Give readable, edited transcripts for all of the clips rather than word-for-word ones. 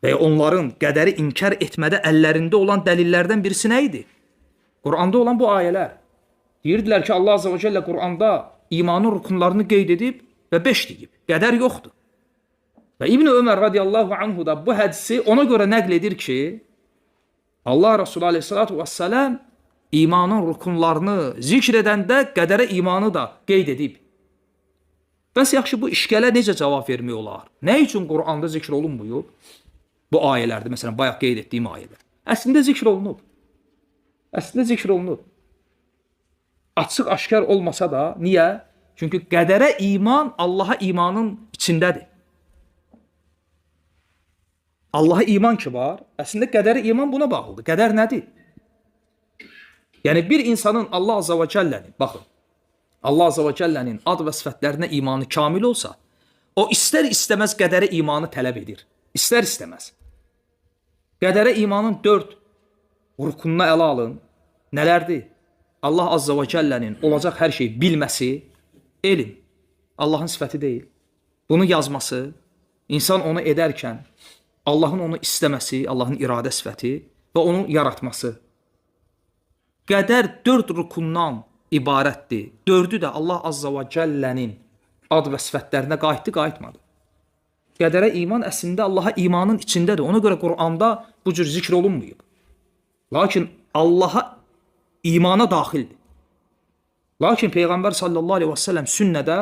Və onların qədəri inkar etmədə əllərində olan dəlillərdən birisi nə idi? Quranda olan bu ayələr. Deyirdilər ki, Allah Azze və Cəllə Quranda imanın rukunlarını qeyd edib və 5 deyib. Qədər yoxdur. Və İbn Ömər radiyallahu anhu da bu hədisi ona görə nəql edir ki, Allah Resulü aleyhissalatu vesselam imanın rukunlarını zikr edəndə qədərə imanı da qeyd edib. Bəs yaxşı, bu işgələ necə cavab vermək olar? Nə üçün Quranda zikr olunmuyub? Bu ayələrdə, məsələn, bayaq qeyd etdiyim ayələr. Əslində zikr olunub. Əslində zikr olunub. Açıq aşkar olmasa da, niyə? Çünki qədərə iman Allaha imanın içindədir. Allaha iman ki var, əslində qədərə iman buna bağlıdır. Qədər nədir? Yəni bir insanın Allah Azze və Cəllənin, baxın, Allah Azze və Cəllənin ad və sifətlərinə imanı kamil olsa, o istər istəməz qədərə imanı tələb edir. İstər istəməz. Qədərə imanın 4 rukununa ələ alın. Nələrdir? Allah Azze və Cəllənin olacaq hər şeyi bilməsi, elm. Allahın sifəti deyil. Bunu yazması, insan onu edərkən, Allahın onu istəməsi, Allahın iradə sifəti və onu yaratması. Qədər 4 rukundan ibarətdir. 4'ü də Allah Azze və Cəllənin ad və sifətlərinə qayıtdı, qayıtmadı. Qədərə iman əslində Allaha imanın içindədir. Ona görə Quranda bu cür zikr olunmayıb. Lakin Allaha imana daxildir. Lakin Peyğəmbər sallallahu aleyhi və səlləm sünnədə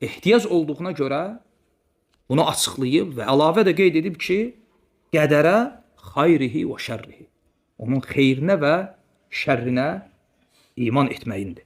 ehtiyac olduğuna görə bunu açıqlayıb və əlavə də qeyd edib ki, qədərə xayrihi və şərrihi. Onun xeyrinə və şərrinə iman etməyindir.